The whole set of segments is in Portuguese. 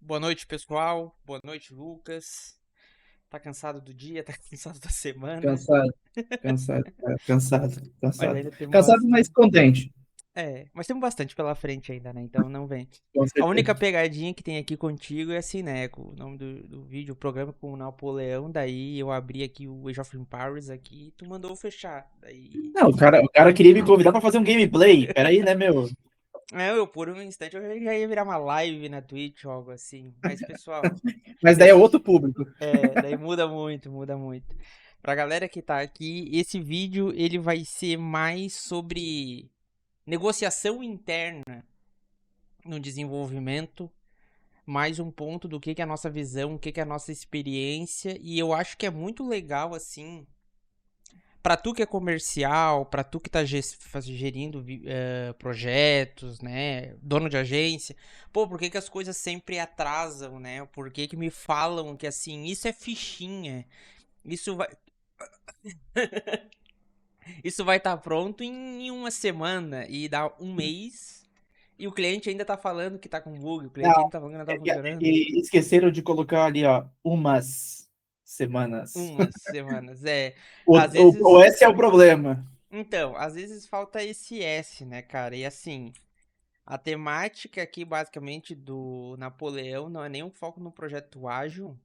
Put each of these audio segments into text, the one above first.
Boa noite, pessoal. Boa noite, Lucas. Tá cansado do dia? Tá cansado da semana? Cansado, cansado, cara, cansado, Mas cansado. ainda temos Cansado, mas bastante. contente, Mas temos bastante pela frente ainda, né? Então não vem. com A única certeza. pegadinha que tem aqui contigo é assim, né? O nome do vídeo, o programa com o Napoleão. Daí eu abri aqui o Age of Empires aqui e tu mandou fechar. Daí. Não, o cara queria me convidar pra fazer um gameplay. Peraí, né, meu? Eu por um instante eu já ia virar uma live na Twitch ou algo assim. Mas, pessoal, Mas daí é outro público. daí muda muito, muda muito. Pra galera que tá aqui, esse vídeo ele vai ser mais sobre negociação interna no desenvolvimento, mais um ponto do que é a nossa visão, o que é a nossa experiência, e eu acho que é muito legal assim, pra tu que é comercial, pra tu que tá gerindo projetos, né, dono de agência, pô, por que que as coisas sempre atrasam, né? Por que que me falam que assim, isso é fichinha, isso vai isso vai estar pronto em uma semana e dá um mês e o cliente ainda tá falando que tá com bug, o cliente Não, ainda tá falando que não tá funcionando. e esqueceram de colocar ali, ó, umas semanas. Umas semanas, é. O, Às o vezes. S é o problema. Então, às vezes falta esse S, né, cara? E assim, a temática aqui, basicamente, do Napoleão não é nem um foco no projeto ágil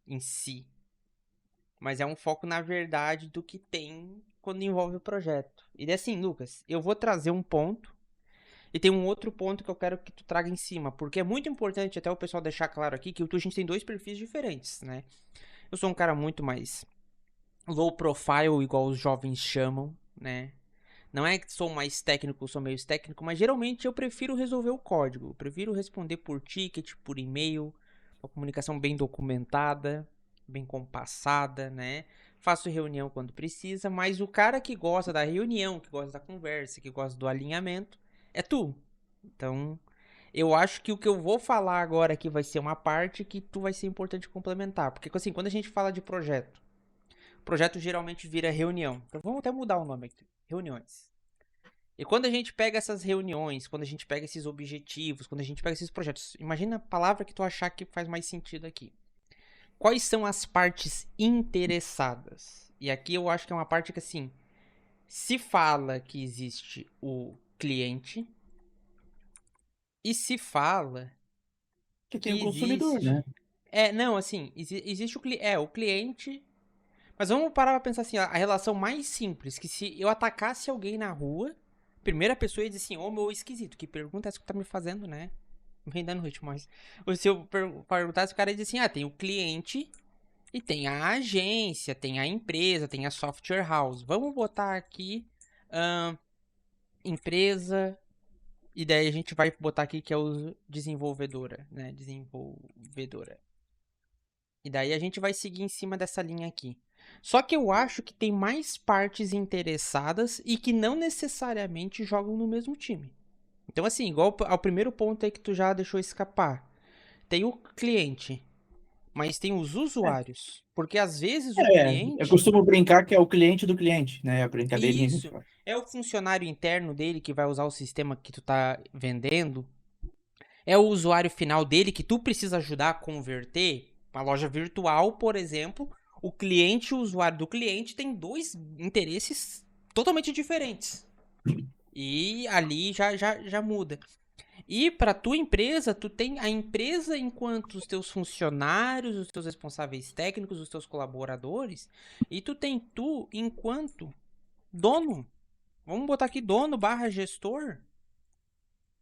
em si, mas é um foco, na verdade, do que tem quando envolve o projeto. E daí, assim, Lucas, eu vou trazer um ponto. E tem um outro ponto que eu quero que tu traga em cima, porque é muito importante até o pessoal deixar claro aqui que a gente tem dois perfis diferentes, né? Eu sou um cara muito mais low profile, igual os jovens chamam, né? Não é que sou mais técnico, sou meio técnico, mas geralmente eu prefiro resolver o código. Eu prefiro responder por ticket, por e-mail, uma comunicação bem documentada, bem compassada, né? Faço reunião quando precisa, mas o cara que gosta da reunião, que gosta da conversa, que gosta do alinhamento, é tu. Então, eu acho que o que eu vou falar agora aqui vai ser uma parte que tu vai ser importante complementar. Porque, assim, quando a gente fala de projeto, projeto geralmente vira reunião. Então, vamos até mudar o nome aqui. Reuniões. E quando a gente pega essas reuniões, quando a gente pega esses objetivos, quando a gente pega esses projetos, imagina a palavra que tu achar que faz mais sentido aqui. Quais são as partes interessadas? E aqui eu acho que é uma parte que, assim, se fala que existe o cliente e se fala Que tem o que consumidor, né? existe. Não, assim, existe o cliente. Mas vamos parar pra pensar assim, a relação mais simples, que se eu atacasse alguém na rua, primeira pessoa ia dizer assim, ô meu esquisito, que pergunta é essa que tá me fazendo, né? Vem dando ritmo, mas. Ou se eu perguntasse, o cara ia dizer assim, tem o cliente e tem a agência, tem a empresa, tem a software house. Vamos botar aqui ahn, empresa, e daí a gente vai botar aqui que é o desenvolvedora, né? Desenvolvedora. E daí a gente vai seguir em cima dessa linha aqui. Só que eu acho que tem mais partes interessadas e que não necessariamente jogam no mesmo time. Então, assim, igual ao primeiro ponto aí que tu já deixou escapar. Tem o cliente, mas tem os usuários. Porque às vezes o Eu cliente. costumo brincar que é o cliente do cliente, né? A brincadeirinha que a gente Isso. faz. É o funcionário interno dele que vai usar o sistema que tu tá vendendo. É o usuário final dele que tu precisa ajudar a converter. Uma loja virtual, por exemplo, o cliente e o usuário do cliente tem dois interesses totalmente diferentes. E ali já muda. E para tua empresa, tu tem a empresa enquanto os teus funcionários, os teus responsáveis técnicos, os teus colaboradores, e tu tem tu enquanto dono. Vamos botar aqui dono barra gestor.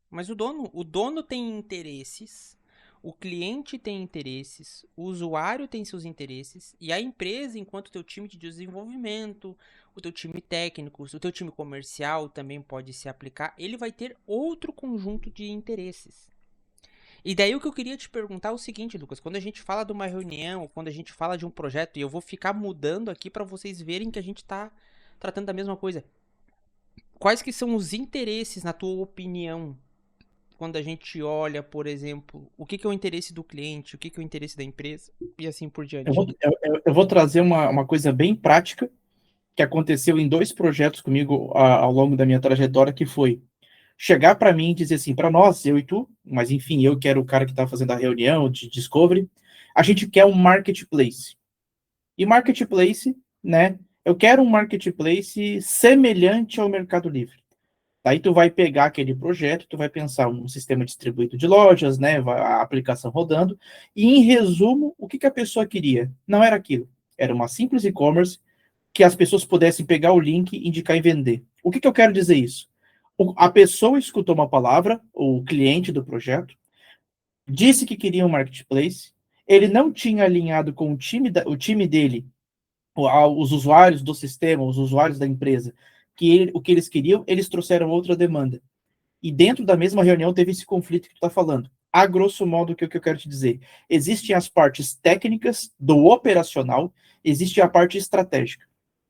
Mas o dono tem interesses, o cliente tem interesses, o usuário tem seus interesses e a empresa, enquanto teu time de desenvolvimento, o teu time técnico, o teu time comercial também pode se aplicar, ele vai ter outro conjunto de interesses. E daí o que eu queria te perguntar é o seguinte, Lucas, quando a gente fala de uma reunião, quando a gente fala de um projeto, e eu vou ficar mudando aqui para vocês verem que a gente está tratando da mesma coisa. Quais que são os interesses, na tua opinião, quando a gente olha, por exemplo, o que é o interesse do cliente, o que é o interesse da empresa e assim por Eu diante. vou, eu vou trazer uma coisa bem prática que aconteceu em dois projetos comigo ao longo da minha trajetória, que foi: chegar para mim e dizer assim, para nós, eu e tu, mas enfim, eu que era o cara que estava fazendo a reunião de discovery, a gente quer um marketplace. E marketplace, né? Eu quero um marketplace semelhante ao Mercado Livre. Daí tu vai pegar aquele projeto, tu vai pensar um sistema distribuído de lojas, né, a aplicação rodando, e em resumo, o que que a pessoa queria? Não era aquilo. Era uma simples e-commerce que as pessoas pudessem pegar o link, indicar e vender. O que que eu quero dizer isso? A pessoa escutou uma palavra, o cliente do projeto, disse que queria um marketplace, ele não tinha alinhado com o time dele, os usuários do sistema, os usuários da empresa, o que eles queriam, eles trouxeram outra demanda. E dentro da mesma reunião teve esse conflito que tu está falando. A grosso modo, o que eu quero te dizer? Existem as partes técnicas do operacional, existe a parte estratégica.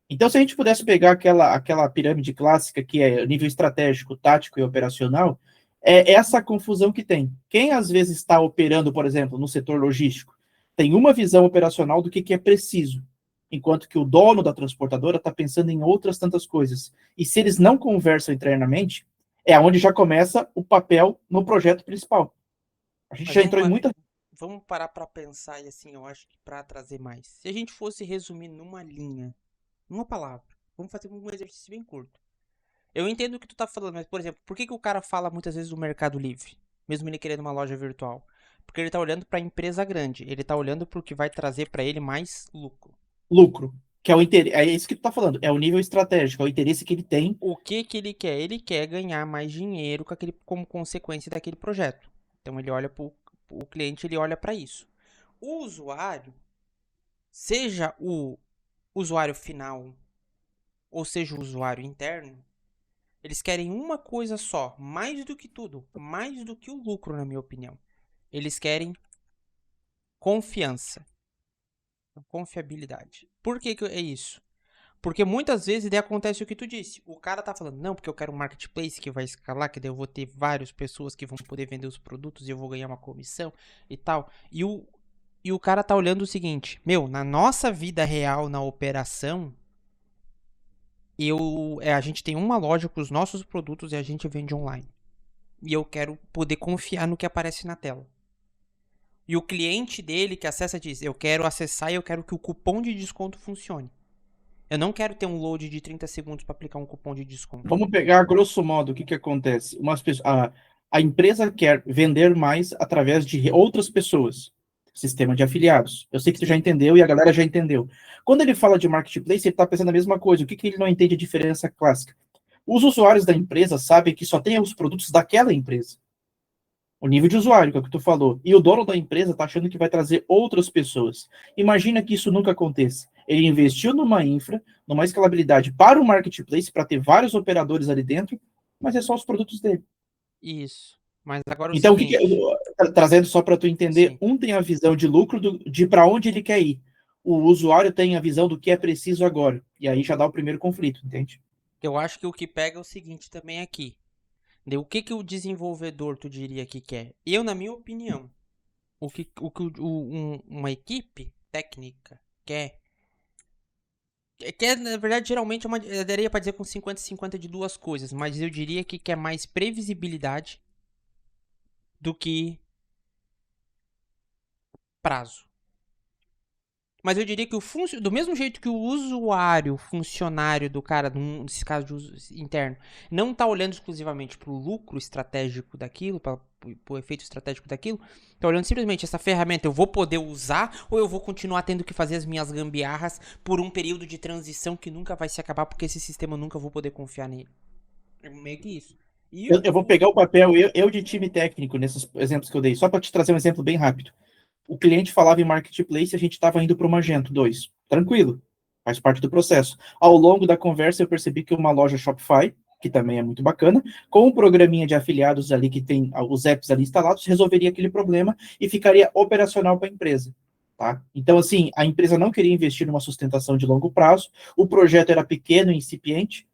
Então, se a gente pudesse pegar aquela pirâmide clássica, que é nível estratégico, tático e operacional, é essa confusão que tem. Quem às vezes está operando, por exemplo, no setor logístico, tem uma visão operacional do que é preciso, enquanto que o dono da transportadora está pensando em outras tantas coisas. E se eles não conversam internamente, é onde já começa o papel no projeto principal. A gente Mas já entrou em muita. vamos parar pra pensar e assim, eu acho que pra trazer mais. Se a gente fosse resumir numa linha, numa palavra, vamos fazer um exercício bem curto. Eu entendo o que tu tá falando, mas, por exemplo, por que o cara fala muitas vezes do Mercado Livre? Mesmo ele querendo uma loja virtual. Porque ele tá olhando pra empresa grande. Ele tá olhando pro que vai trazer pra ele mais lucro. Lucro, que é o interesse, é isso que tu tá falando, é o nível estratégico, é o interesse que ele tem. O que que ele quer? Ele quer ganhar mais dinheiro como consequência daquele projeto. Então ele olha o cliente, ele olha pra isso. O usuário, seja o usuário final ou seja o usuário interno, eles querem uma coisa só, mais do que tudo, mais do que o lucro, na minha opinião. Eles querem confiança, confiabilidade. Por que é isso? Porque muitas vezes daí acontece o que tu disse. O cara tá falando, não, porque eu quero um marketplace que vai escalar, que daí eu vou ter várias pessoas que vão poder vender os produtos e eu vou ganhar uma comissão e tal. E o cara tá olhando o seguinte, meu, na nossa vida real, na operação, a gente tem uma loja com os nossos produtos e a gente vende online. E eu quero poder confiar no que aparece na tela. E o cliente dele que acessa diz, eu quero acessar e eu quero que o cupom de desconto funcione. Eu não quero ter um load de 30 segundos para aplicar um cupom de desconto. Vamos pegar, grosso modo, o que acontece? A empresa quer vender mais através de outras pessoas. Sistema de afiliados. Eu sei que tu já Sim. entendeu e a galera já entendeu. Quando ele fala de marketplace, ele está pensando a mesma coisa. O que ele não entende a diferença clássica? Os usuários da empresa sabem que só tem os produtos daquela empresa. O nível de usuário, que é o que tu falou. E o dono da empresa está achando que vai trazer outras pessoas. Imagina que isso nunca aconteça. Ele investiu numa infra, numa escalabilidade para o marketplace, para ter vários operadores ali dentro, mas é só os produtos dele. Isso. Mas agora é o Então, seguinte. trazendo só para tu entender, Sim. um tem a visão de lucro de para onde ele quer ir. O usuário tem a visão do que é preciso agora. E aí já dá o primeiro conflito, entende? Eu acho que o que pega é o seguinte também aqui. O que o desenvolvedor, tu diria que quer? Eu, na minha opinião, uma equipe técnica quer. Na verdade, geralmente eu daria pra dizer com 50-50 de duas coisas, mas eu diria que quer mais previsibilidade do que prazo. Mas eu diria que do mesmo jeito que o usuário, o funcionário do cara, nesse caso de uso interno, não está olhando exclusivamente para o lucro estratégico daquilo, para o efeito estratégico daquilo, está olhando simplesmente essa ferramenta eu vou poder usar ou eu vou continuar tendo que fazer as minhas gambiarras por um período de transição que nunca vai se acabar porque esse sistema eu nunca vou poder confiar nele. É meio que isso. Eu vou pegar o papel, eu de time técnico, nesses exemplos que eu dei, só para te trazer um exemplo bem rápido. O cliente falava em marketplace e a gente estava indo para o Magento 2. Tranquilo, faz parte do processo. Ao longo da conversa, eu percebi que uma loja Shopify, que também é muito bacana, com um programinha de afiliados ali que tem os apps ali instalados, resolveria aquele problema e ficaria operacional para a empresa. Tá? Então, assim, a empresa não queria investir numa sustentação de longo prazo, o projeto era pequeno e incipiente,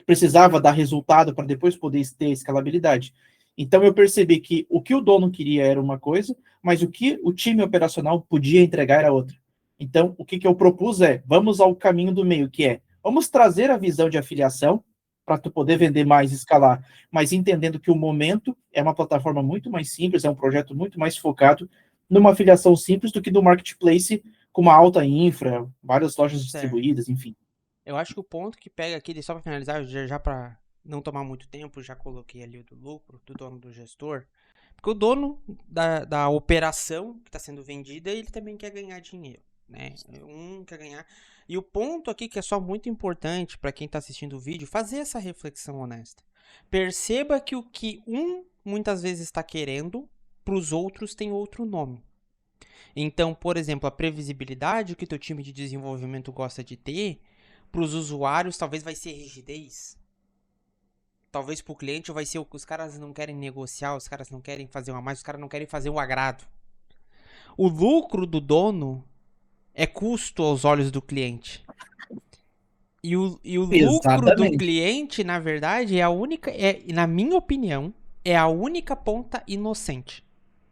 precisava dar resultado para depois poder ter escalabilidade. Então eu percebi que o que o dono queria era uma coisa, mas o que o time operacional podia entregar era outra. Então o que eu propus é, vamos ao caminho do meio, que é, vamos trazer a visão de afiliação, para tu poder vender mais e escalar, mas entendendo que o momento é uma plataforma muito mais simples, é um projeto muito mais focado numa afiliação simples do que no marketplace com uma alta infra, várias lojas Certo. distribuídas, enfim. Eu acho que o ponto que pega aqui, só pra finalizar, já pra não tomar muito tempo, já coloquei ali o do lucro, do dono do gestor. Porque o dono da operação que está sendo vendida, ele também quer ganhar dinheiro, né? Um quer ganhar. E o ponto aqui que é só muito importante para quem está assistindo o vídeo, fazer essa reflexão honesta. Perceba que o que um muitas vezes está querendo, para os outros tem outro nome. Então, por exemplo, a previsibilidade que teu time de desenvolvimento gosta de ter, para os usuários talvez vai ser rigidez. Talvez pro cliente vai ser o que os caras não querem negociar, os caras não querem fazer uma mais, os caras não querem fazer um agrado. O lucro do dono é custo aos olhos do cliente. E o lucro do Exatamente. cliente, na verdade, é a única, na minha opinião, é a única ponta inocente.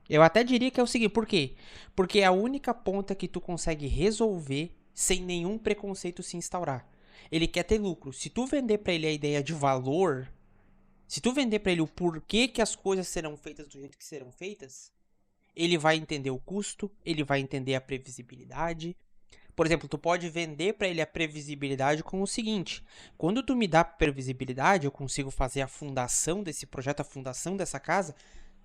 Eu até diria que é o seguinte, por quê? Porque é a única ponta que tu consegue resolver sem nenhum preconceito se instaurar. Ele quer ter lucro. Se tu vender para ele a ideia de valor, se tu vender para ele o porquê que as coisas serão feitas do jeito que serão feitas, ele vai entender o custo, ele vai entender a previsibilidade. Por exemplo, tu pode vender para ele a previsibilidade com o seguinte: quando tu me dá previsibilidade, eu consigo fazer a fundação desse projeto, a fundação dessa casa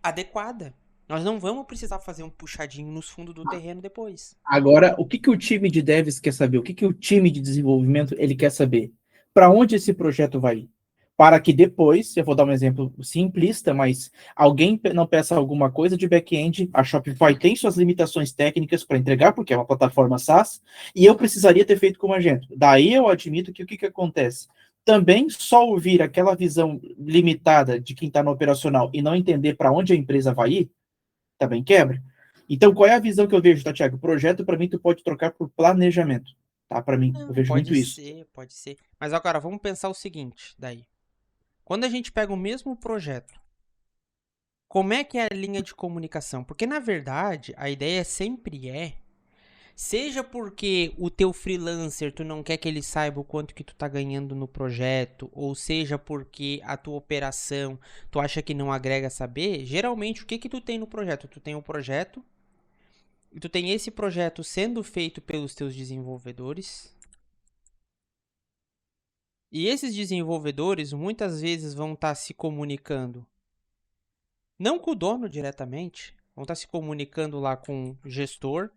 adequada. Nós não vamos precisar fazer um puxadinho nos fundos do terreno depois. Agora, o que que o time de devs quer saber? O que que o time de desenvolvimento ele quer saber? Para onde esse projeto vai ir? Para que depois, eu vou dar um exemplo simplista, mas alguém não peça alguma coisa de back-end, a Shopify tem suas limitações técnicas para entregar, porque é uma plataforma SaaS, e eu precisaria ter feito como agente. Daí eu admito que o que que acontece? Também só ouvir aquela visão limitada de quem está no operacional e não entender para onde a empresa vai ir, também quebra. Então, qual é a visão que eu vejo, tá, Thiago? O projeto, para mim, tu pode trocar por planejamento, tá? Para mim, eu Não, vejo muito pode isso. ser, pode ser. Mas agora, vamos pensar o seguinte, daí. Quando a gente pega o mesmo projeto, como é que é a linha de comunicação? Porque, na verdade, a ideia sempre seja porque o teu freelancer, tu não quer que ele saiba o quanto que tu tá ganhando no projeto, ou seja porque a tua operação, tu acha que não agrega saber, geralmente o que que tu tem no projeto? Tu tem um projeto, e tu tem esse projeto sendo feito pelos teus desenvolvedores, e esses desenvolvedores muitas vezes vão estar se comunicando, não com o dono diretamente, vão estar se comunicando lá com o gestor.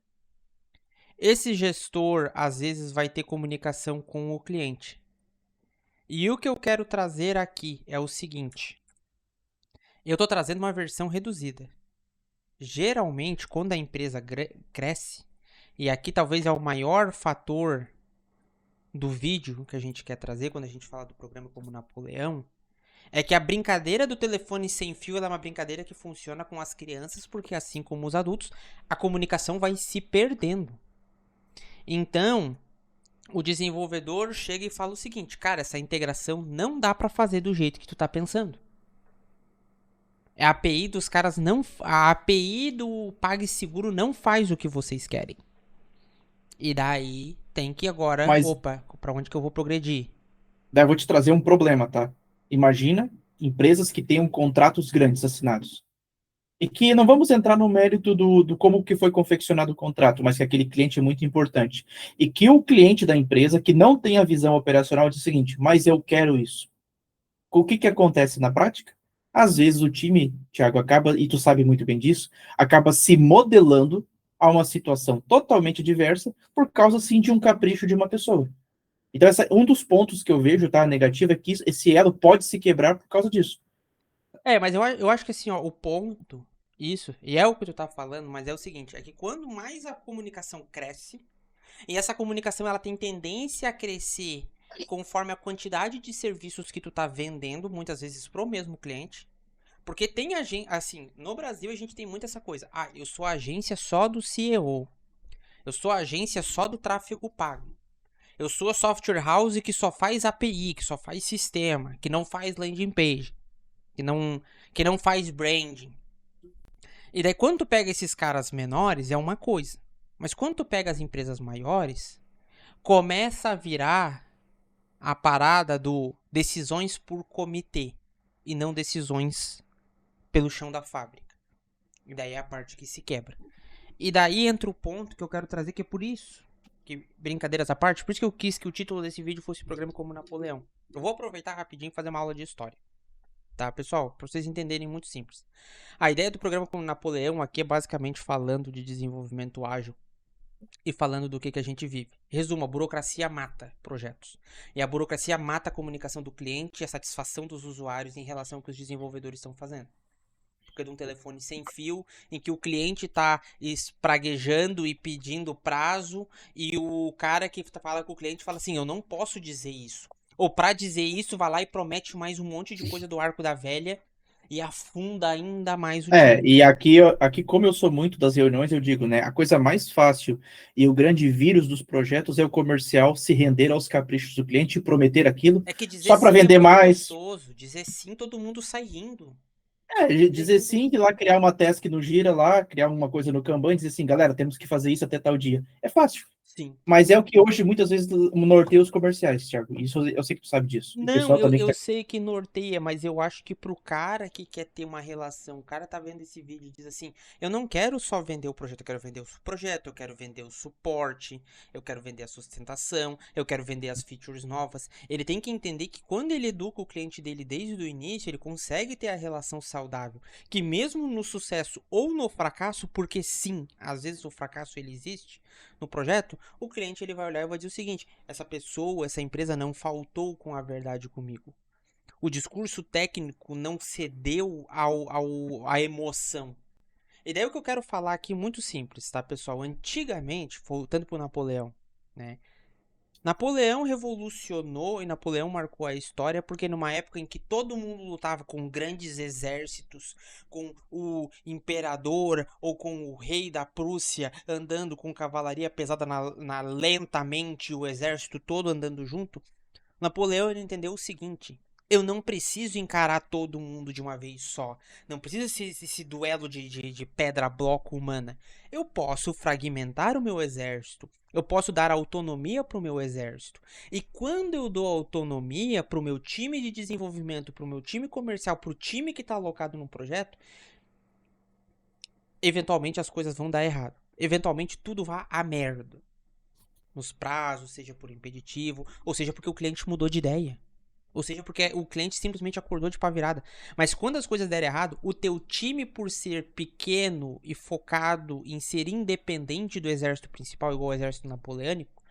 Esse gestor, às vezes, vai ter comunicação com o cliente. E o que eu quero trazer aqui é o seguinte. Eu estou trazendo uma versão reduzida. Geralmente, quando a empresa cresce, e aqui talvez é o maior fator do vídeo que a gente quer trazer quando a gente fala do programa como Napoleão, é que a brincadeira do telefone sem fio é uma brincadeira que funciona com as crianças, porque assim como os adultos, a comunicação vai se perdendo. Então, o desenvolvedor chega e fala o seguinte: cara, essa integração não dá para fazer do jeito que tu tá pensando. A API dos caras não. A API do PagSeguro não faz o que vocês querem. E daí tem que agora. Mas Opa, para onde que eu vou progredir? daí eu vou te trazer um problema, tá? Imagina empresas que tenham contratos grandes assinados. E que não vamos entrar no mérito do como que foi confeccionado o contrato, mas que aquele cliente é muito importante. E que o cliente da empresa que não tem a visão operacional diz o seguinte, mas eu quero isso. O que que acontece na prática? Às vezes o time, Thiago, acaba, e tu sabe muito bem disso, acaba se modelando a uma situação totalmente diversa por causa, sim, de um capricho de uma pessoa. Então, um dos pontos que eu vejo, tá, negativo, é que esse elo pode se quebrar por causa disso. Mas eu acho que assim, ó, o ponto, isso, e é o que tu tá falando, mas é o seguinte: é que quando mais a comunicação cresce, e essa comunicação ela tem tendência a crescer conforme a quantidade de serviços que tu tá vendendo, muitas vezes pro mesmo cliente. Porque tem agência, assim, no Brasil a gente tem muito essa coisa. Ah, eu sou agência só do SEO. Eu sou agência só do tráfego pago. Eu sou a software house que só faz API, que só faz sistema, que não faz landing page, que não faz branding. E daí quando tu pega esses caras menores é uma coisa. Mas quando tu pega as empresas maiores, começa a virar a parada do decisões por comitê e não decisões pelo chão da fábrica. E daí é a parte que se quebra. E daí entra o ponto que eu quero trazer, que é por isso, que brincadeiras à parte, por isso que eu quis que o título desse vídeo fosse Programa como Napoleão. Eu vou aproveitar rapidinho e fazer uma aula de história. Tá, pessoal? Pra vocês entenderem, muito simples. A ideia do Programa como Napoleão aqui é basicamente falando de desenvolvimento ágil e falando do que a gente vive. Resumo, a burocracia mata projetos. E a burocracia mata a comunicação do cliente e a satisfação dos usuários em relação ao que os desenvolvedores estão fazendo. Porque de um telefone sem fio, em que o cliente está espraguejando e pedindo prazo, e o cara que fala com o cliente fala assim, eu não posso dizer isso. Ou para dizer isso, vai lá e promete mais um monte de coisa do arco da velha e afunda ainda mais o time. E aqui, como eu sou muito das reuniões, eu digo, né? A coisa mais fácil e o grande vírus dos projetos é o comercial se render aos caprichos do cliente e prometer aquilo É que dizer só para sim é vender muito mais. gostoso. Dizer sim, todo mundo sai rindo. Dizer sim, ir lá criar uma task no Gira lá, criar uma coisa no Kanban e dizer assim, galera, temos que fazer isso até tal dia. É fácil. Sim. Mas é o que hoje muitas vezes norteia os comerciais, Thiago. Isso eu sei que tu sabe disso. E o Não, pessoal também eu quer. sei que norteia, mas eu acho que pro cara que quer ter uma relação, o cara tá vendo esse vídeo e diz assim, eu não quero só vender o projeto, eu quero vender o projeto, eu quero vender o suporte, eu quero vender a sustentação, eu quero vender as features novas. Ele tem que entender que quando ele educa o cliente dele desde o início, ele consegue ter a relação saudável. Que mesmo no sucesso ou no fracasso, porque sim, às vezes o fracasso ele existe no projeto, o cliente ele vai olhar e vai dizer o seguinte, essa pessoa, essa empresa não faltou com a verdade comigo. O discurso técnico não cedeu à emoção. E daí o que eu quero falar aqui muito simples, tá, pessoal? Antigamente, voltando pro Napoleão, né? Napoleão revolucionou e Napoleão marcou a história porque numa época em que todo mundo lutava com grandes exércitos, com o imperador ou com o rei da Prússia andando com cavalaria pesada lentamente, o exército todo andando junto, Napoleão ele entendeu o seguinte: eu não preciso encarar todo mundo de uma vez só. Não precisa esse duelo de pedra-bloco humana. Eu posso fragmentar o meu exército. Eu posso dar autonomia para o meu exército. E quando eu dou autonomia para o meu time de desenvolvimento, para o meu time comercial, para o time que está alocado no projeto, eventualmente as coisas vão dar errado. Eventualmente tudo vai a merda. Nos prazos, seja por impeditivo, ou seja porque o cliente mudou de ideia. Ou seja, porque o cliente simplesmente acordou de pá virada. Mas quando as coisas derem errado, o teu time, por ser pequeno e focado em ser independente do exército principal, igual o exército napoleônico,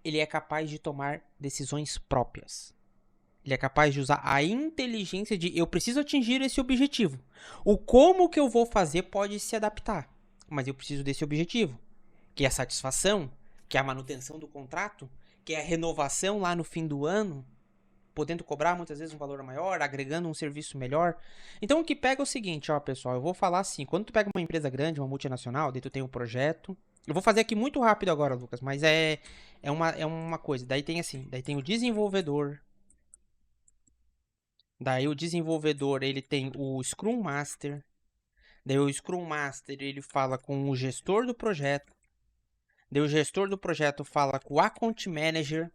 ele é capaz de tomar decisões próprias. Ele é capaz de usar a inteligência de eu preciso atingir esse objetivo. O como que eu vou fazer pode se adaptar, mas eu preciso desse objetivo, que é a satisfação, que é a manutenção do contrato, que é a renovação lá no fim do ano, podendo cobrar muitas vezes um valor maior, agregando um serviço melhor. Então o que pega é o seguinte, ó, pessoal, eu vou falar assim, quando tu pega uma empresa grande, uma multinacional, daí tu tem um projeto. Eu vou fazer aqui muito rápido agora, Lucas, mas é uma coisa. Daí tem assim, daí tem o desenvolvedor. Daí o desenvolvedor, ele tem o Scrum Master. Daí o Scrum Master, ele fala com o gestor do projeto. Daí o gestor do projeto fala com o Account Manager,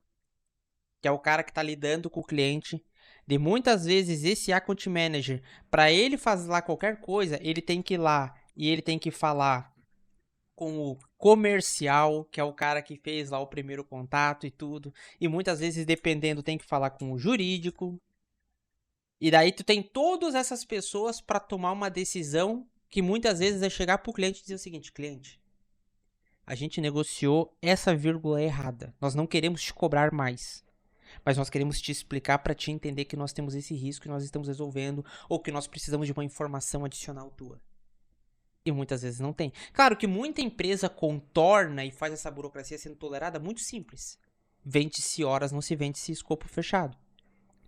que é o cara que está lidando com o cliente. De muitas vezes esse account manager, para ele fazer lá qualquer coisa, ele tem que ir lá e ele tem que falar com o comercial, que é o cara que fez lá o primeiro contato e tudo. E muitas vezes, dependendo, tem que falar com o jurídico. E daí tu tem todas essas pessoas para tomar uma decisão que muitas vezes é chegar pro cliente e dizer o seguinte, cliente, a gente negociou essa vírgula errada. Nós não queremos te cobrar mais. Mas nós queremos te explicar para te entender que nós temos esse risco e nós estamos resolvendo, ou que nós precisamos de uma informação adicional tua. E muitas vezes não tem. Claro que muita empresa contorna e faz essa burocracia sendo tolerada muito simples. Vende-se horas, não se vende-se escopo fechado.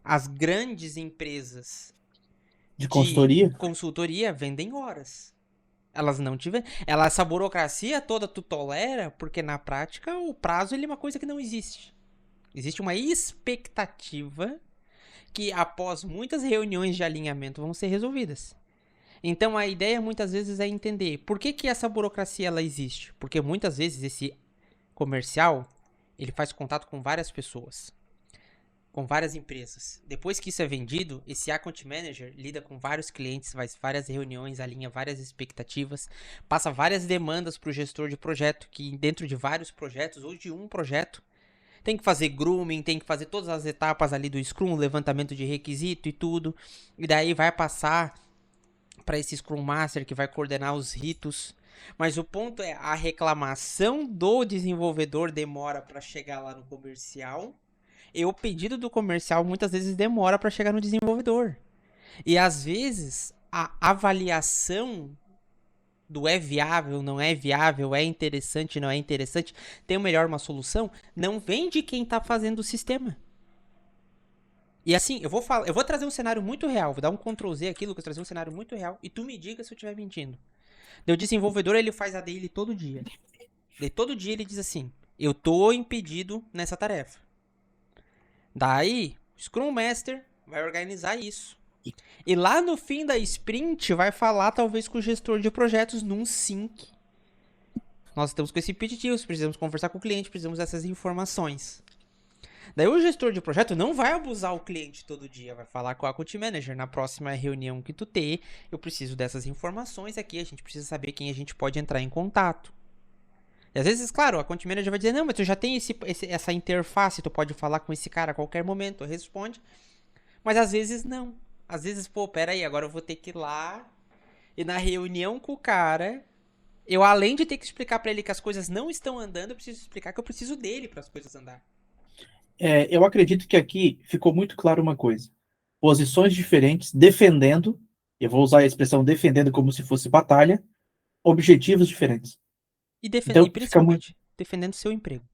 As grandes empresas De de consultoria? consultoria vendem horas. Elas não tiveram. Essa burocracia toda tu tolera, porque na prática o prazo ele é uma coisa que não existe. Existe uma expectativa que após muitas reuniões de alinhamento vão ser resolvidas. Então a ideia muitas vezes é entender por que essa burocracia ela existe. Porque muitas vezes esse comercial ele faz contato com várias pessoas. com várias empresas. Depois que isso é vendido, esse Account Manager lida com vários clientes, faz várias reuniões, alinha várias expectativas, passa várias demandas para o gestor de projeto, que dentro de vários projetos, ou de um projeto, tem que fazer grooming, tem que fazer todas as etapas ali do Scrum, levantamento de requisito e tudo. E daí vai passar para esse Scrum Master que vai coordenar os ritos. Mas o ponto é, a reclamação do desenvolvedor demora para chegar lá no comercial. E o pedido do comercial muitas vezes demora para chegar no desenvolvedor. E às vezes a avaliação do é viável, não é viável, é interessante, não é interessante, tem melhor uma solução, não vem de quem está fazendo o sistema. E assim, eu vou trazer um cenário muito real, vou dar um Ctrl Z aqui, Lucas, trazer um cenário muito real, e tu me diga se eu estiver mentindo. O desenvolvedor, ele faz a daily todo dia. Daí todo dia ele diz assim, eu tô impedido nessa tarefa. Daí, o Scrum Master vai organizar isso. E lá no fim da sprint, vai falar talvez com o gestor de projetos num sync. Nós estamos com esse impeditivo, precisamos conversar com o cliente, precisamos dessas informações. Daí o gestor de projeto não vai abusar o cliente todo dia, vai falar com a Account Manager. Na próxima reunião que tu ter, eu preciso dessas informações aqui, a gente precisa saber quem a gente pode entrar em contato. E às vezes, claro, a Account Manager vai dizer, não, mas tu já tem essa interface, tu pode falar com esse cara a qualquer momento, responde. Mas às vezes não. Às vezes, pô, pera aí, agora eu vou ter que ir lá e na reunião com o cara, eu além de ter que explicar pra ele que as coisas não estão andando, eu preciso explicar que eu preciso dele para as coisas andar. Eu acredito que aqui ficou muito claro uma coisa. Posições diferentes, defendendo, eu vou usar a expressão defendendo como se fosse batalha, objetivos diferentes. E Então, fica muito... principalmente, defendendo o seu emprego.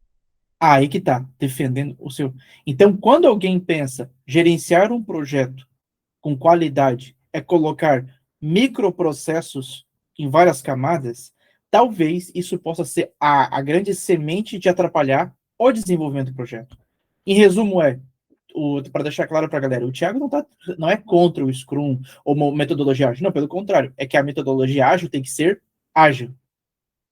Aí que tá, defendendo o seu... Então, quando alguém pensa gerenciar um projeto com qualidade é colocar microprocessos em várias camadas, talvez isso possa ser a grande semente de atrapalhar o desenvolvimento do projeto. Em resumo, para deixar claro para a galera, o Thiago não é contra o Scrum ou metodologia ágil, não, pelo contrário, é que a metodologia ágil tem que ser ágil.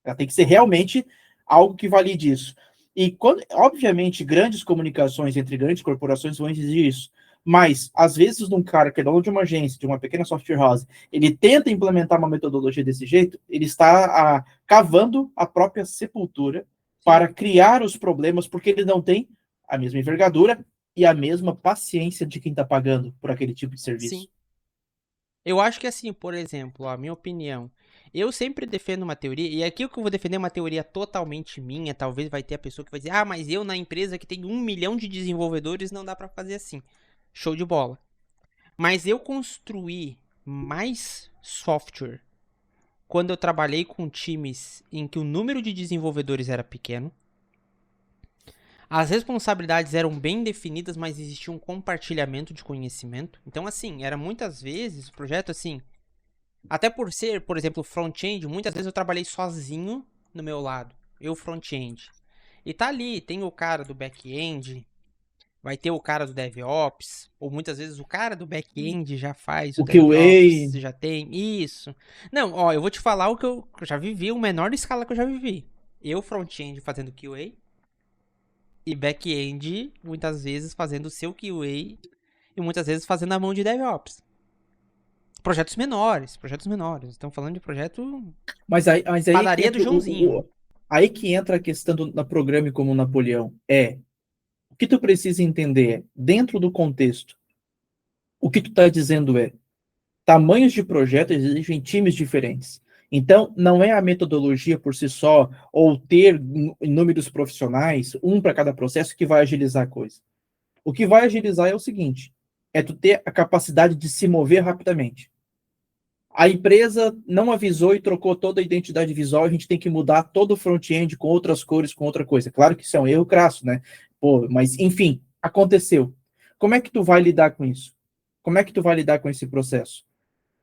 Ela tem que ser realmente algo que valide isso. E, obviamente, grandes comunicações entre grandes corporações vão exigir isso. Mas, às vezes, um cara que é dono de uma agência, de uma pequena software house, ele tenta implementar uma metodologia desse jeito, ele está cavando a própria sepultura para criar os problemas, porque ele não tem a mesma envergadura e a mesma paciência de quem está pagando por aquele tipo de serviço. Sim. Eu acho que assim, por exemplo, a minha opinião, eu sempre defendo uma teoria, e aqui o que eu vou defender é uma teoria totalmente minha, talvez vai ter a pessoa que vai dizer, ah, mas eu na empresa que tem 1 milhão de desenvolvedores não dá pra fazer assim. Show de bola. Mas eu construí mais software quando eu trabalhei com times em que o número de desenvolvedores era pequeno. As responsabilidades eram bem definidas, mas existia um compartilhamento de conhecimento. Então, assim, era muitas vezes o projeto, assim, até por ser, por exemplo, front-end, muitas vezes eu trabalhei sozinho no meu lado, eu front-end. E tá ali, tem o cara do back-end, vai ter o cara do DevOps, ou muitas vezes o cara do back-end já faz o DevOps, QA... já tem isso. Não, ó, eu vou te falar o que eu já vivi, o menor escala que eu já vivi. Eu front-end fazendo QA, e back-end, muitas vezes, fazendo o seu QA e muitas vezes fazendo a mão de DevOps. Projetos menores. Estamos falando de projeto Mas aí padaria do Joãozinho. Aí que entra a questão do programa como Napoleão. O que tu precisa entender dentro do contexto, o que tu está dizendo tamanhos de projeto exigem times diferentes. Então, não é a metodologia por si só, ou ter inúmeros profissionais, um para cada processo, que vai agilizar a coisa. O que vai agilizar é o seguinte, é tu ter a capacidade de se mover rapidamente. A empresa não avisou e trocou toda a identidade visual, a gente tem que mudar todo o front-end com outras cores, com outra coisa. Claro que isso é um erro crasso, né? Mas, enfim, aconteceu. Como é que tu vai lidar com isso? Como é que tu vai lidar com esse processo?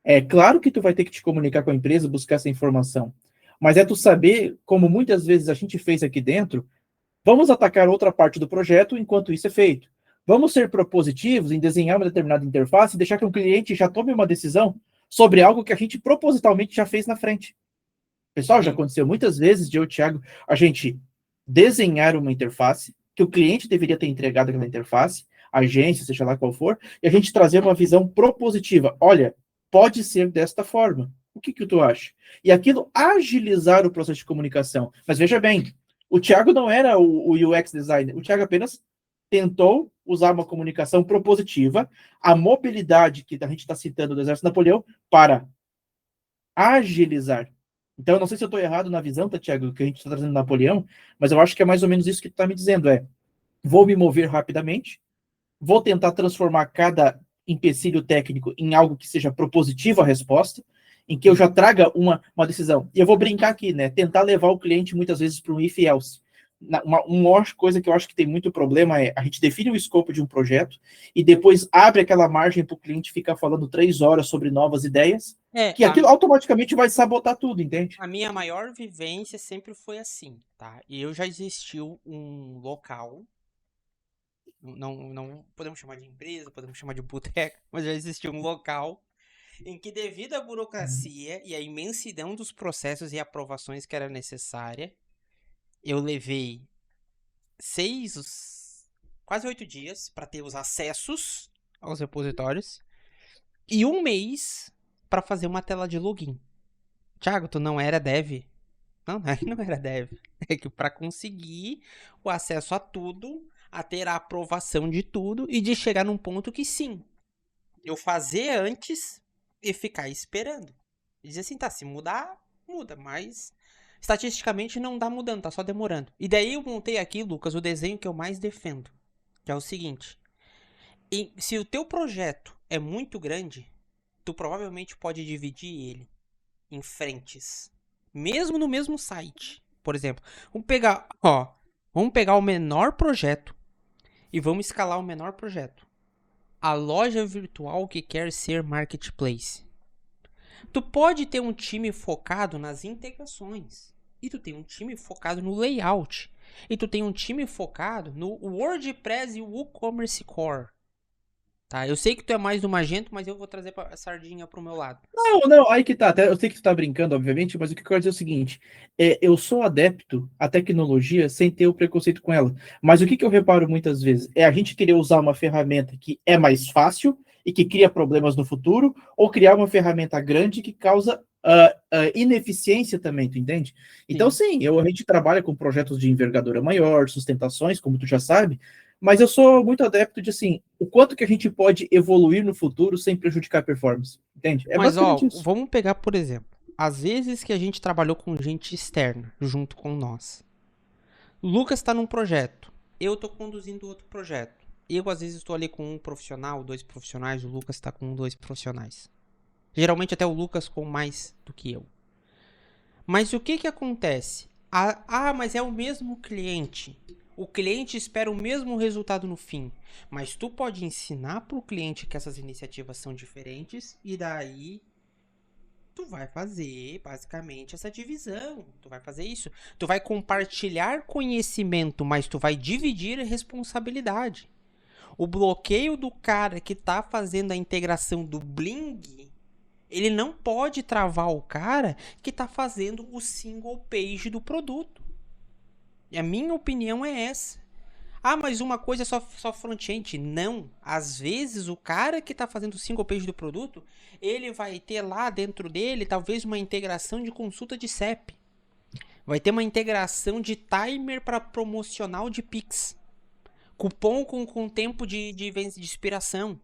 É claro que tu vai ter que te comunicar com a empresa, buscar essa informação. Mas é tu saber, como muitas vezes a gente fez aqui dentro, vamos atacar outra parte do projeto enquanto isso é feito. Vamos ser propositivos em desenhar uma determinada interface e deixar que o cliente já tome uma decisão sobre algo que a gente propositalmente já fez na frente. Pessoal, já aconteceu muitas vezes, eu e o Thiago, a gente desenhar uma interface, que o cliente deveria ter entregado aquela interface, agência, seja lá qual for, e a gente trazer uma visão propositiva. Olha, pode ser desta forma. O que tu acha? E aquilo agilizar o processo de comunicação. Mas veja bem, o Thiago não era o UX designer, o Thiago apenas tentou usar uma comunicação propositiva, a mobilidade que a gente está citando do Exército Napoleão, para agilizar. Então, eu não sei se eu estou errado na visão, tá, Thiago, que a gente está trazendo Napoleão, mas eu acho que é mais ou menos isso que tu está me dizendo, vou me mover rapidamente, vou tentar transformar cada empecilho técnico em algo que seja propositivo à resposta, em que eu já traga uma decisão. E eu vou brincar aqui, né? Tentar levar o cliente muitas vezes para um if else. Uma coisa que eu acho que tem muito problema é a gente define o escopo de um projeto e depois abre aquela margem para o cliente ficar falando 3 horas sobre novas ideias, que aquilo automaticamente vai sabotar tudo, entende? A minha maior vivência sempre foi assim, tá? E eu já existiu um local, não podemos chamar de empresa, podemos chamar de boteca, mas já existiu um local em que, devido à burocracia e à imensidão dos processos e aprovações que era necessária, eu levei quase 8 dias para ter os acessos aos repositórios e 1 mês para fazer uma tela de login. Thiago, tu não era dev? Não era dev. É que para conseguir o acesso a tudo, a ter a aprovação de tudo e de chegar num ponto que sim, eu fazer antes e ficar esperando. E dizer assim, tá, se mudar, muda, mas estatisticamente não tá mudando, tá só demorando. E daí eu montei aqui, Lucas, o desenho que eu mais defendo, que é o seguinte: se o teu projeto é muito grande, tu provavelmente pode dividir ele em frentes, mesmo no mesmo site. Por exemplo, vamos pegar o menor projeto e vamos escalar o menor projeto. A loja virtual que quer ser marketplace. Tu pode ter um time focado nas integrações. E tu tem um time focado no layout. E tu tem um time focado no WordPress e o WooCommerce Core. Tá? Eu sei que tu é mais do Magento, mas eu vou trazer a sardinha pro meu lado. Não, aí que tá. Até eu sei que tu tá brincando, obviamente, mas o que eu quero dizer é o seguinte: eu sou adepto à tecnologia sem ter o preconceito com ela. Mas o que eu reparo muitas vezes é a gente querer usar uma ferramenta que é mais fácil e que cria problemas no futuro, ou criar uma ferramenta grande que causa ineficiência também, tu entende? Então, sim, a gente trabalha com projetos de envergadura maior, sustentações, como tu já sabe, mas eu sou muito adepto de, assim, o quanto que a gente pode evoluir no futuro sem prejudicar a performance, entende? É Mas, basicamente isso. vamos pegar, por exemplo, às vezes que a gente trabalhou com gente externa junto com nós. O Lucas está num projeto, eu estou conduzindo outro projeto. Eu, às vezes, estou ali com um profissional, 2 profissionais, o Lucas está com 2 profissionais. Geralmente até o Lucas com mais do que eu. Mas o que acontece? Mas é o mesmo cliente. O cliente espera o mesmo resultado no fim. Mas tu pode ensinar para o cliente que essas iniciativas são diferentes e daí tu vai fazer basicamente essa divisão. Tu vai fazer isso. Tu vai compartilhar conhecimento, mas tu vai dividir responsabilidade. O bloqueio do cara que tá fazendo a integração do Bling, ele não pode travar o cara que tá fazendo o single page do produto. E a minha opinião é essa. Mas uma coisa é só front-end. Não. Às vezes o cara que está fazendo o single page do produto, ele vai ter lá dentro dele talvez uma integração de consulta de CEP. Vai ter uma integração de timer para promocional de Pix. Cupom com tempo de expiração.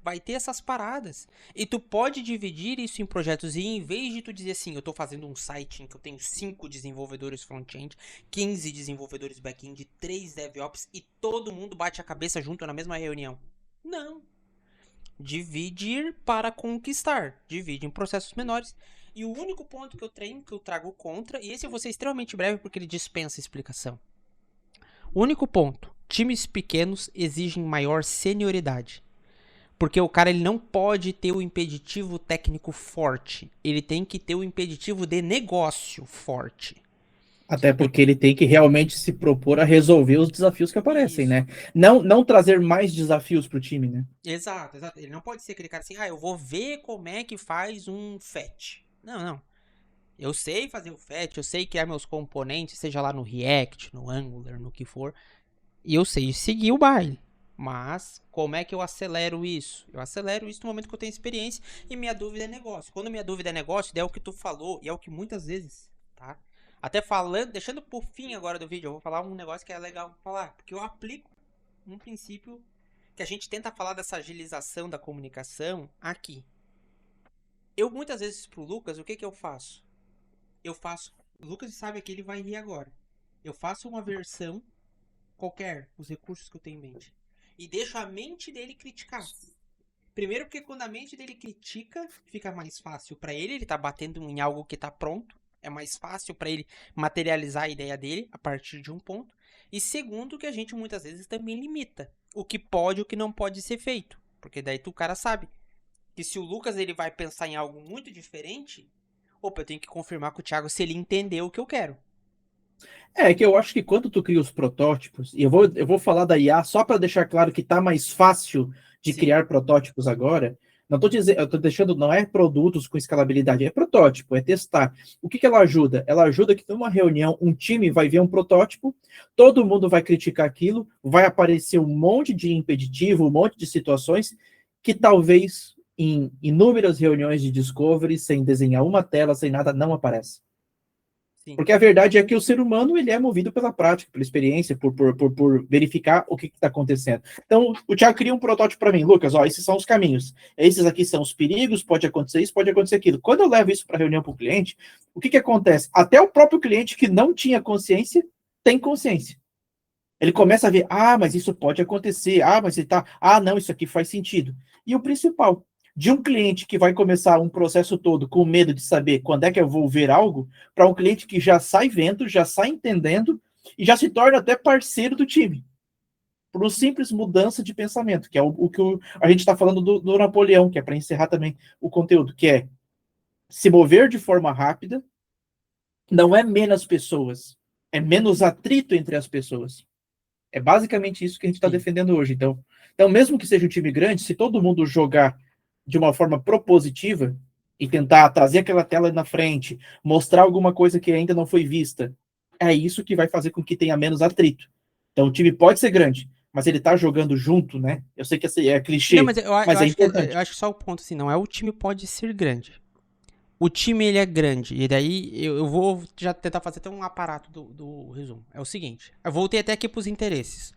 Vai ter essas paradas. E tu pode dividir isso em projetos. E em vez de tu dizer assim, eu tô fazendo um site em que eu tenho 5 desenvolvedores front-end, 15 desenvolvedores back-end, 3 DevOps e todo mundo bate a cabeça junto na mesma reunião. Não. Dividir para conquistar. Divide em processos menores. E o único ponto que eu trago contra, e esse eu vou ser extremamente breve porque ele dispensa explicação. O único ponto. Times pequenos exigem maior senioridade. Porque o cara ele não pode ter o impeditivo técnico forte. Ele tem que ter o impeditivo de negócio forte. Até porque ele tem que realmente se propor a resolver os desafios que aparecem, né? Não trazer mais desafios para o time, né? Exato. Ele não pode ser aquele cara assim, eu vou ver como é que faz um FET. Não. Eu sei fazer o FET, eu sei criar meus componentes, seja lá no React, no Angular, no que for. E eu sei seguir o baile. Mas como é que eu acelero isso? Eu acelero isso no momento que eu tenho experiência e minha dúvida é negócio. Quando minha dúvida é negócio, é o que tu falou e é o que muitas vezes, tá? Até falando, deixando por fim agora do vídeo, eu vou falar um negócio que é legal falar, porque eu aplico um princípio que a gente tenta falar dessa agilização da comunicação aqui. Eu muitas vezes pro Lucas, o que que eu faço? Eu faço, o Lucas sabe que ele vai rir agora. Eu faço uma versão qualquer, os recursos que eu tenho em mente. E deixo a mente dele criticar. Primeiro porque quando a mente dele critica, fica mais fácil para ele tá batendo em algo que tá pronto. É mais fácil para ele materializar a ideia dele a partir de um ponto. E segundo que a gente muitas vezes também limita o que pode e o que não pode ser feito. Porque daí o cara sabe que se o Lucas ele vai pensar em algo muito diferente, opa, eu tenho que confirmar com o Thiago se ele entendeu o que eu quero. É que eu acho que quando tu cria os protótipos, e eu vou falar da IA só para deixar claro que tá mais fácil de Sim. criar protótipos agora. Não tô dizendo, eu tô deixando, não é produtos com escalabilidade, é protótipo, é testar. O que que ela ajuda? Ela ajuda que numa reunião, um time vai ver um protótipo, todo mundo vai criticar aquilo, vai aparecer um monte de impeditivo, um monte de situações que talvez em inúmeras reuniões de discovery, sem desenhar uma tela, sem nada, não aparece. Sim. Porque a verdade é que o ser humano ele é movido pela prática, pela experiência, por verificar o que está acontecendo. Então, o Thiago cria um protótipo para mim. Lucas, ó, esses são os caminhos. Esses aqui são os perigos, pode acontecer isso, pode acontecer aquilo. Quando eu levo isso para reunião para o cliente, o que acontece? Até o próprio cliente que não tinha consciência, tem consciência. Ele começa a ver, mas isso pode acontecer, mas ele tá, não, isso aqui faz sentido. E o principal, de um cliente que vai começar um processo todo com medo de saber quando é que eu vou ver algo, para um cliente que já sai vendo, já sai entendendo e já se torna até parceiro do time. Por uma simples mudança de pensamento, que é o que a gente está falando do Napoleão, que é para encerrar também o conteúdo, que é se mover de forma rápida, não é menos pessoas, é menos atrito entre as pessoas. É basicamente isso que a gente está defendendo hoje. Então, mesmo que seja um time grande, se todo mundo jogar de uma forma propositiva e tentar trazer aquela tela na frente, mostrar alguma coisa que ainda não foi vista, é isso que vai fazer com que tenha menos atrito. Então, o time pode ser grande, mas ele está jogando junto, né? Eu sei que é clichê, Não, mas eu mas é acho que importante. eu acho que só o ponto assim, não é o time pode ser grande. O time ele é grande. E daí eu vou já tentar fazer até um aparato do resumo. É o seguinte. Eu voltei até aqui para os interesses.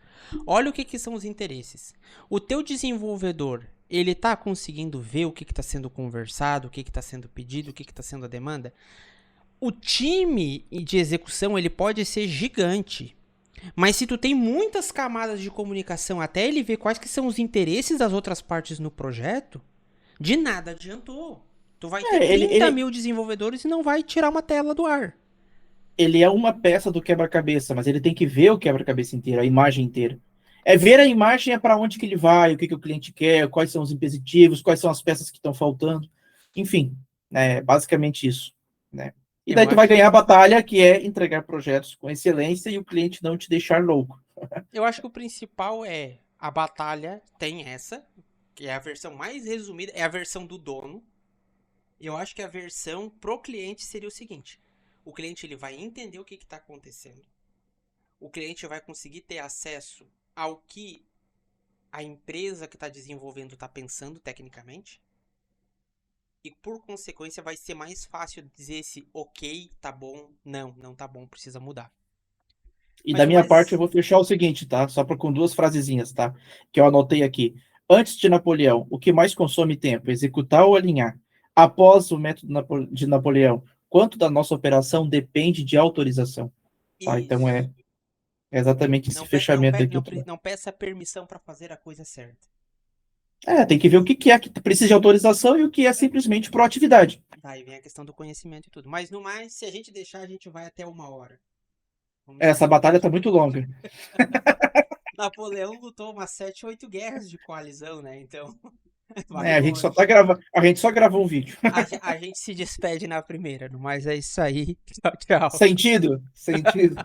Olha o que são os interesses. O teu desenvolvedor, ele tá conseguindo ver o que está sendo conversado, o que está sendo pedido, o que está sendo a demanda? O time de execução, ele pode ser gigante. Mas se tu tem muitas camadas de comunicação até ele ver quais que são os interesses das outras partes no projeto, de nada adiantou. Tu vai ter Ele, 30 ele, mil desenvolvedores e não vai tirar uma tela do ar. ele é uma peça do quebra-cabeça, mas ele tem que ver o quebra-cabeça inteiro, a imagem inteira. É ver a imagem, é para onde que ele vai, o que o cliente quer, quais são os impeditivos, quais são as peças que estão faltando. Enfim, é basicamente isso. Né? E daí Eu tu vai acho, ganhar a batalha, que é entregar projetos com excelência e o cliente não te deixar louco. eu acho que o principal é a batalha tem essa, que é a versão mais resumida, é a versão do dono. Eu acho que a versão pro cliente seria o seguinte: o cliente ele vai entender o que está acontecendo. O cliente vai conseguir ter acesso ao que a empresa que está desenvolvendo está pensando tecnicamente. E por consequência vai ser mais fácil dizer se ok, tá bom, não tá bom, precisa mudar. E Mas da o minha parte mais. eu vou fechar o seguinte, tá? Só com duas frasezinhas, tá? Que eu anotei aqui. Antes de Napoleão, o que mais consome tempo? Executar ou alinhar? Após o método de Napoleão, quanto da nossa operação depende de autorização? Tá? Então Isso. é exatamente esse fechamento aqui. Não peça permissão para fazer a coisa certa. Tem que ver o que é que precisa de autorização e o que é simplesmente proatividade. Daí vem a questão do conhecimento e tudo. Mas no mais, se a gente deixar, a gente vai até 1 hora. Vamos Essa seguir o batalha ritmo. está muito longa. Napoleão lutou umas 7, 8 guerras de coalizão, né? Então, vai A gente só longe. tá gravando, a gente só gravou um vídeo. A gente se despede na primeira, mas é isso aí. Tchau, tchau. Sentido? Sentido.